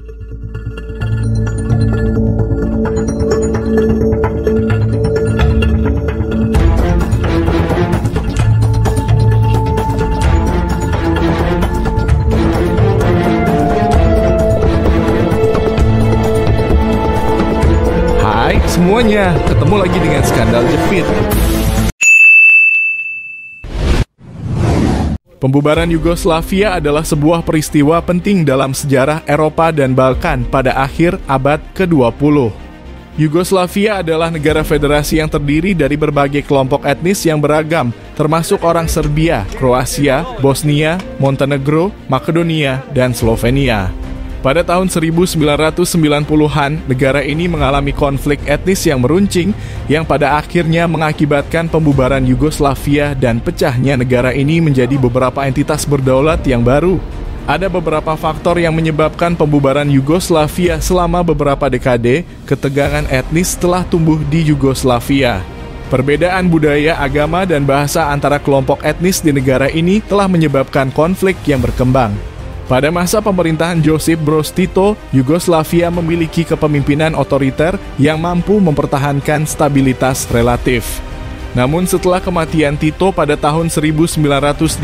Hai semuanya, ketemu lagi dengan Skandal Jepit. Pembubaran Yugoslavia adalah sebuah peristiwa penting dalam sejarah Eropa dan Balkan pada akhir abad ke-20. Yugoslavia adalah negara federasi yang terdiri dari berbagai kelompok etnis yang beragam, termasuk orang Serbia, Kroasia, Bosnia, Montenegro, Makedonia, dan Slovenia. Pada tahun 1990-an, negara ini mengalami konflik etnis yang meruncing yang pada akhirnya mengakibatkan pembubaran Yugoslavia dan pecahnya negara ini menjadi beberapa entitas berdaulat yang baru. Ada beberapa faktor yang menyebabkan pembubaran Yugoslavia selama beberapa dekade. Ketegangan etnis telah tumbuh di Yugoslavia. Perbedaan budaya, agama, dan bahasa antara kelompok etnis di negara ini telah menyebabkan konflik yang berkembang. Pada masa pemerintahan Josip Broz Tito, Yugoslavia memiliki kepemimpinan otoriter yang mampu mempertahankan stabilitas relatif. Namun setelah kematian Tito pada tahun 1980,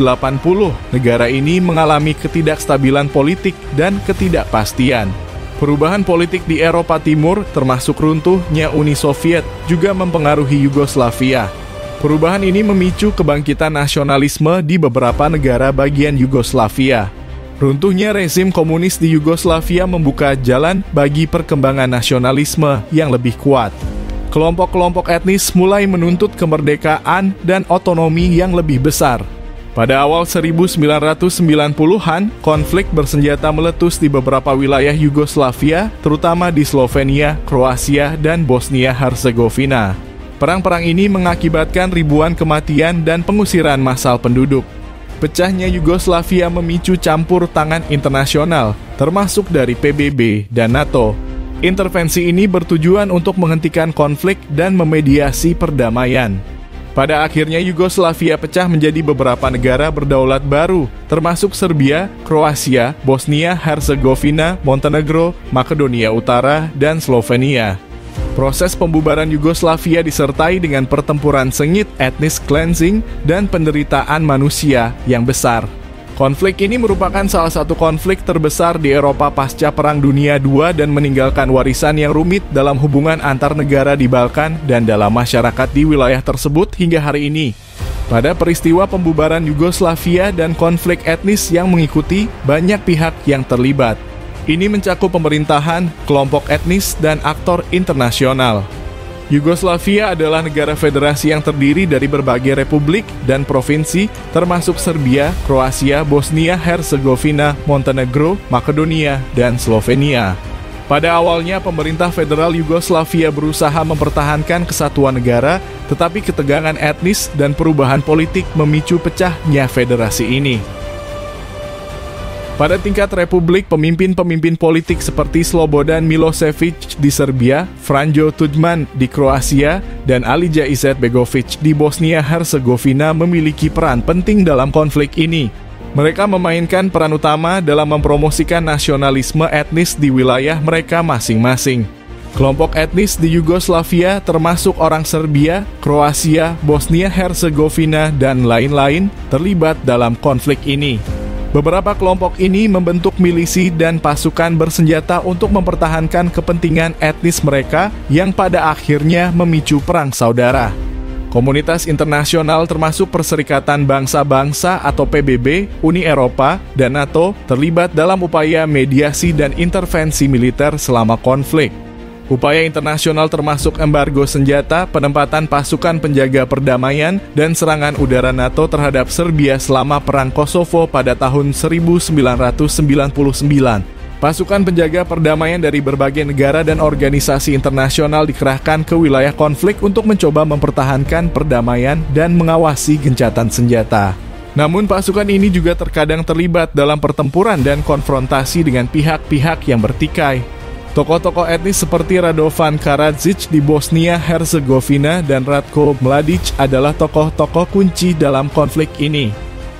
negara ini mengalami ketidakstabilan politik dan ketidakpastian. Perubahan politik di Eropa Timur, termasuk runtuhnya Uni Soviet, juga mempengaruhi Yugoslavia. Perubahan ini memicu kebangkitan nasionalisme di beberapa negara bagian Yugoslavia. Runtuhnya rezim komunis di Yugoslavia membuka jalan bagi perkembangan nasionalisme yang lebih kuat. Kelompok-kelompok etnis mulai menuntut kemerdekaan dan otonomi yang lebih besar. Pada awal 1990-an, konflik bersenjata meletus di beberapa wilayah Yugoslavia, terutama di Slovenia, Kroasia, dan Bosnia-Herzegovina. Perang-perang ini mengakibatkan ribuan kematian dan pengusiran massal penduduk. Pecahnya Yugoslavia memicu campur tangan internasional, termasuk dari PBB dan NATO. Intervensi ini bertujuan untuk menghentikan konflik dan memediasi perdamaian. Pada akhirnya Yugoslavia pecah menjadi beberapa negara berdaulat baru, termasuk Serbia, Kroasia, Bosnia-Herzegovina, Montenegro, Makedonia Utara, dan Slovenia. Proses pembubaran Yugoslavia disertai dengan pertempuran sengit, etnis cleansing, dan penderitaan manusia yang besar. Konflik ini merupakan salah satu konflik terbesar di Eropa pasca Perang Dunia II dan meninggalkan warisan yang rumit dalam hubungan antar negara di Balkan dan dalam masyarakat di wilayah tersebut hingga hari ini. Pada peristiwa pembubaran Yugoslavia dan konflik etnis yang mengikuti, banyak pihak yang terlibat. Ini mencakup pemerintahan, kelompok etnis, dan aktor internasional. Yugoslavia adalah negara federasi yang terdiri dari berbagai republik dan provinsi, termasuk Serbia, Kroasia, Bosnia, Herzegovina, Montenegro, Makedonia, dan Slovenia. Pada awalnya, pemerintah federal Yugoslavia berusaha mempertahankan kesatuan negara, tetapi ketegangan etnis dan perubahan politik memicu pecahnya federasi ini. Pada tingkat republik, pemimpin-pemimpin politik seperti Slobodan Milošević di Serbia, Franjo Tudjman di Kroasia, dan Alija Izetbegović di Bosnia-Herzegovina memiliki peran penting dalam konflik ini. Mereka memainkan peran utama dalam mempromosikan nasionalisme etnis di wilayah mereka masing-masing. Kelompok etnis di Yugoslavia termasuk orang Serbia, Kroasia, Bosnia-Herzegovina, dan lain-lain terlibat dalam konflik ini. Beberapa kelompok ini membentuk milisi dan pasukan bersenjata untuk mempertahankan kepentingan etnis mereka yang pada akhirnya memicu perang saudara. Komunitas internasional termasuk Perserikatan Bangsa-Bangsa atau PBB, Uni Eropa, dan NATO terlibat dalam upaya mediasi dan intervensi militer selama konflik. Upaya internasional termasuk embargo senjata, penempatan pasukan penjaga perdamaian, dan serangan udara NATO terhadap Serbia selama Perang Kosovo pada tahun 1999. Pasukan penjaga perdamaian dari berbagai negara dan organisasi internasional dikerahkan ke wilayah konflik untuk mencoba mempertahankan perdamaian dan mengawasi gencatan senjata. Namun pasukan ini juga terkadang terlibat dalam pertempuran dan konfrontasi dengan pihak-pihak yang bertikai. Tokoh-tokoh etnis seperti Radovan Karadzic di Bosnia-Herzegovina dan Ratko Mladic adalah tokoh-tokoh kunci dalam konflik ini.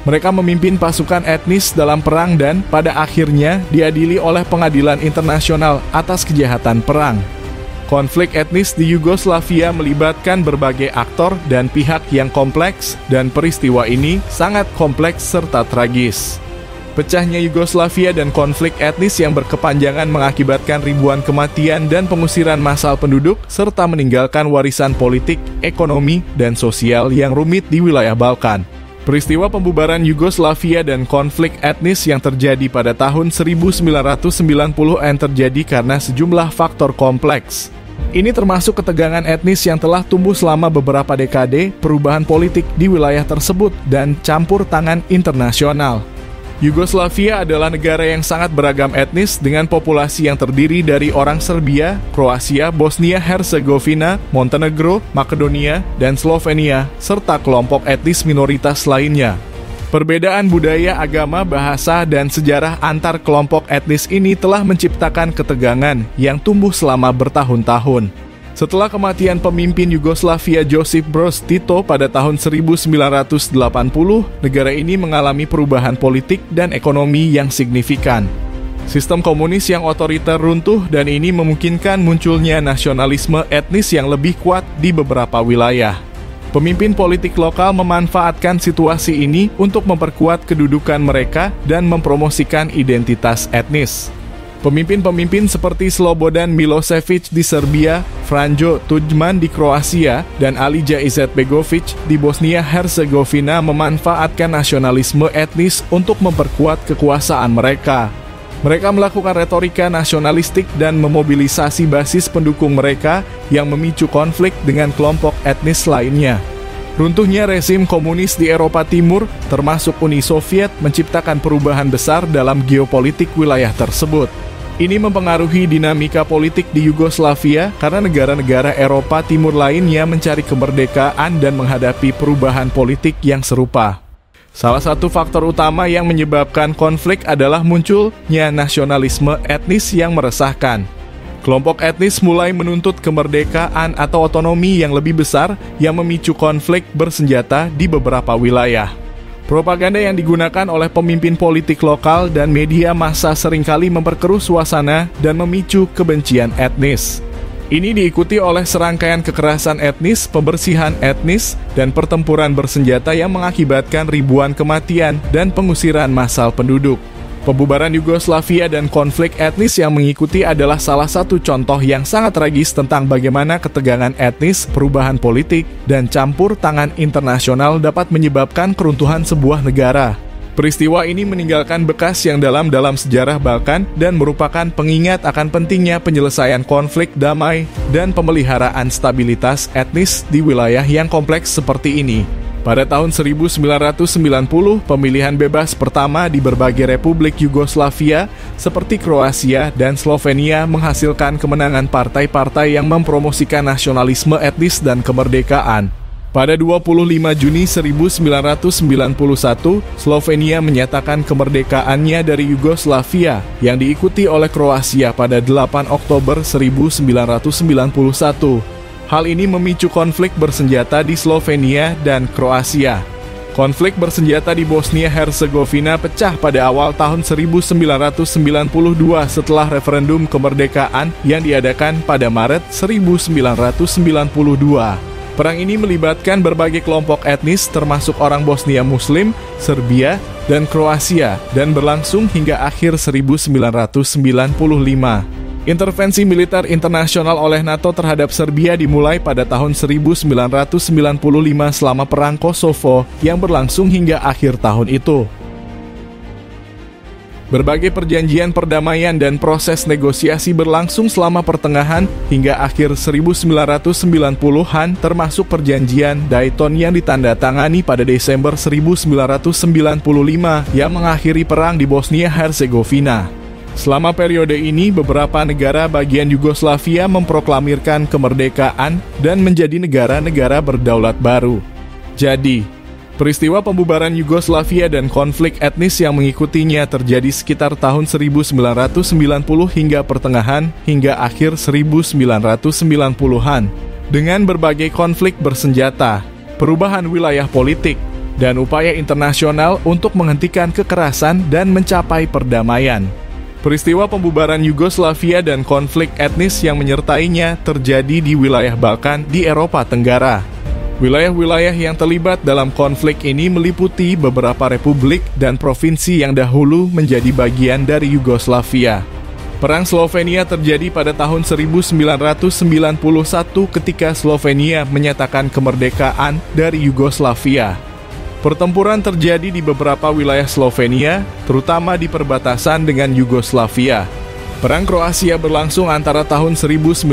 Mereka memimpin pasukan etnis dalam perang dan pada akhirnya diadili oleh Pengadilan Internasional atas kejahatan perang. Konflik etnis di Yugoslavia melibatkan berbagai aktor dan pihak yang kompleks, dan peristiwa ini sangat kompleks serta tragis. Pecahnya Yugoslavia dan konflik etnis yang berkepanjangan mengakibatkan ribuan kematian dan pengusiran massal penduduk, serta meninggalkan warisan politik, ekonomi, dan sosial yang rumit di wilayah Balkan. Peristiwa pembubaran Yugoslavia dan konflik etnis yang terjadi pada tahun 1990-an terjadi karena sejumlah faktor kompleks. Ini termasuk ketegangan etnis yang telah tumbuh selama beberapa dekade, perubahan politik di wilayah tersebut, dan campur tangan internasional. Yugoslavia adalah negara yang sangat beragam etnis dengan populasi yang terdiri dari orang Serbia, Kroasia, Bosnia-Herzegovina, Montenegro, Makedonia, dan Slovenia, serta kelompok etnis minoritas lainnya. Perbedaan budaya, agama, bahasa, dan sejarah antar kelompok etnis ini telah menciptakan ketegangan yang tumbuh selama bertahun-tahun. Setelah kematian pemimpin Yugoslavia Josip Broz Tito pada tahun 1980, negara ini mengalami perubahan politik dan ekonomi yang signifikan. Sistem komunis yang otoriter runtuh dan ini memungkinkan munculnya nasionalisme etnis yang lebih kuat di beberapa wilayah. Pemimpin politik lokal memanfaatkan situasi ini untuk memperkuat kedudukan mereka dan mempromosikan identitas etnis. Pemimpin-pemimpin seperti Slobodan Milošević di Serbia, Franjo Tudjman di Kroasia, dan Alija Izetbegović di Bosnia-Herzegovina memanfaatkan nasionalisme etnis untuk memperkuat kekuasaan mereka. Mereka melakukan retorika nasionalistik dan memobilisasi basis pendukung mereka yang memicu konflik dengan kelompok etnis lainnya. Runtuhnya rezim komunis di Eropa Timur, termasuk Uni Soviet, menciptakan perubahan besar dalam geopolitik wilayah tersebut. Ini mempengaruhi dinamika politik di Yugoslavia karena negara-negara Eropa Timur lainnya mencari kemerdekaan dan menghadapi perubahan politik yang serupa. Salah satu faktor utama yang menyebabkan konflik adalah munculnya nasionalisme etnis yang meresahkan. Kelompok etnis mulai menuntut kemerdekaan atau otonomi yang lebih besar yang memicu konflik bersenjata di beberapa wilayah. Propaganda yang digunakan oleh pemimpin politik lokal dan media massa seringkali memperkeruh suasana dan memicu kebencian etnis. Ini diikuti oleh serangkaian kekerasan etnis, pembersihan etnis, dan pertempuran bersenjata yang mengakibatkan ribuan kematian dan pengusiran massal penduduk. Pembubaran Yugoslavia dan konflik etnis yang mengikuti adalah salah satu contoh yang sangat tragis tentang bagaimana ketegangan etnis, perubahan politik, dan campur tangan internasional dapat menyebabkan keruntuhan sebuah negara. Peristiwa ini meninggalkan bekas yang dalam sejarah Balkan dan merupakan pengingat akan pentingnya penyelesaian konflik damai dan pemeliharaan stabilitas etnis di wilayah yang kompleks seperti ini. Pada tahun 1990, pemilihan bebas pertama di berbagai republik Yugoslavia seperti Kroasia dan Slovenia menghasilkan kemenangan partai-partai yang mempromosikan nasionalisme etnis dan kemerdekaan. Pada 25 Juni 1991, Slovenia menyatakan kemerdekaannya dari Yugoslavia yang diikuti oleh Kroasia pada 8 Oktober 1991. Hal ini memicu konflik bersenjata di Slovenia dan Kroasia. Konflik bersenjata di Bosnia-Herzegovina pecah pada awal tahun 1992 setelah referendum kemerdekaan yang diadakan pada Maret 1992. Perang ini melibatkan berbagai kelompok etnis termasuk orang Bosnia Muslim, Serbia, dan Kroasia dan berlangsung hingga akhir 1995. Intervensi militer internasional oleh NATO terhadap Serbia dimulai pada tahun 1995 selama Perang Kosovo yang berlangsung hingga akhir tahun itu. Berbagai perjanjian perdamaian dan proses negosiasi berlangsung selama pertengahan hingga akhir 1990-an termasuk perjanjian Dayton yang ditandatangani pada Desember 1995 yang mengakhiri perang di Bosnia-Herzegovina. Selama periode ini, beberapa negara bagian Yugoslavia memproklamirkan kemerdekaan dan menjadi negara-negara berdaulat baru. Jadi, peristiwa pembubaran Yugoslavia dan konflik etnis yang mengikutinya terjadi sekitar tahun 1990 hingga pertengahan hingga akhir 1990-an. Dengan berbagai konflik bersenjata, perubahan wilayah politik, dan upaya internasional untuk menghentikan kekerasan dan mencapai perdamaian. Peristiwa pembubaran Yugoslavia dan konflik etnis yang menyertainya terjadi di wilayah Balkan di Eropa Tenggara. Wilayah-wilayah yang terlibat dalam konflik ini meliputi beberapa republik dan provinsi yang dahulu menjadi bagian dari Yugoslavia. Perang Slovenia terjadi pada tahun 1991 ketika Slovenia menyatakan kemerdekaan dari Yugoslavia. Pertempuran terjadi di beberapa wilayah Slovenia, terutama di perbatasan dengan Yugoslavia. Perang Kroasia berlangsung antara tahun 1991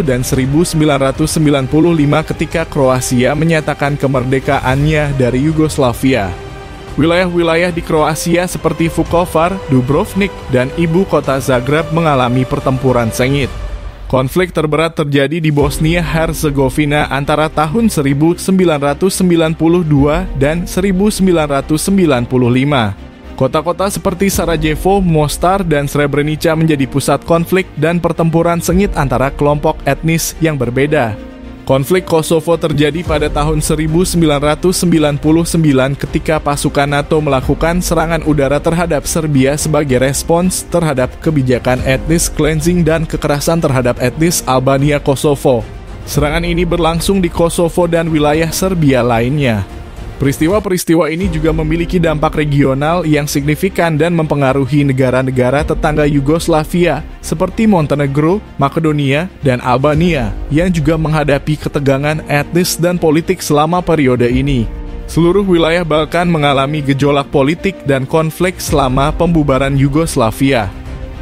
dan 1995 ketika Kroasia menyatakan kemerdekaannya dari Yugoslavia. Wilayah-wilayah di Kroasia seperti Vukovar, Dubrovnik, dan ibu kota Zagreb mengalami pertempuran sengit. Konflik terberat terjadi di Bosnia-Herzegovina antara tahun 1992 dan 1995. Kota-kota seperti Sarajevo, Mostar, dan Srebrenica menjadi pusat konflik dan pertempuran sengit antara kelompok etnis yang berbeda. Konflik Kosovo terjadi pada tahun 1999 ketika pasukan NATO melakukan serangan udara terhadap Serbia sebagai respons terhadap kebijakan etnis cleansing dan kekerasan terhadap etnis Albania Kosovo. Serangan ini berlangsung di Kosovo dan wilayah Serbia lainnya. Peristiwa-peristiwa ini juga memiliki dampak regional yang signifikan dan mempengaruhi negara-negara tetangga Yugoslavia seperti Montenegro, Makedonia, dan Albania yang juga menghadapi ketegangan etnis dan politik selama periode ini. Seluruh wilayah Balkan mengalami gejolak politik dan konflik selama pembubaran Yugoslavia.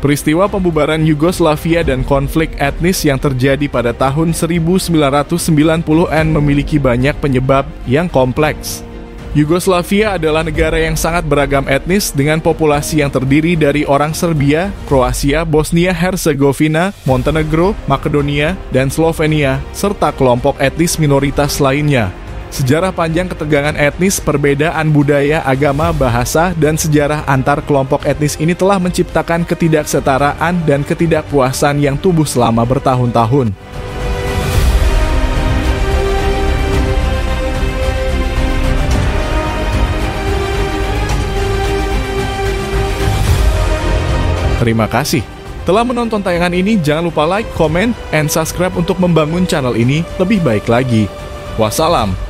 Peristiwa pembubaran Yugoslavia dan konflik etnis yang terjadi pada tahun 1990-an memiliki banyak penyebab yang kompleks. Yugoslavia adalah negara yang sangat beragam etnis dengan populasi yang terdiri dari orang Serbia, Kroasia, Bosnia-Herzegovina, Montenegro, Makedonia, dan Slovenia, serta kelompok etnis minoritas lainnya. Sejarah panjang ketegangan etnis, perbedaan budaya, agama, bahasa, dan sejarah antar kelompok etnis ini telah menciptakan ketidaksetaraan dan ketidakpuasan yang tumbuh selama bertahun-tahun. Terima kasih telah menonton tayangan ini. Jangan lupa like, comment, and subscribe untuk membangun channel ini lebih baik lagi. Wassalam.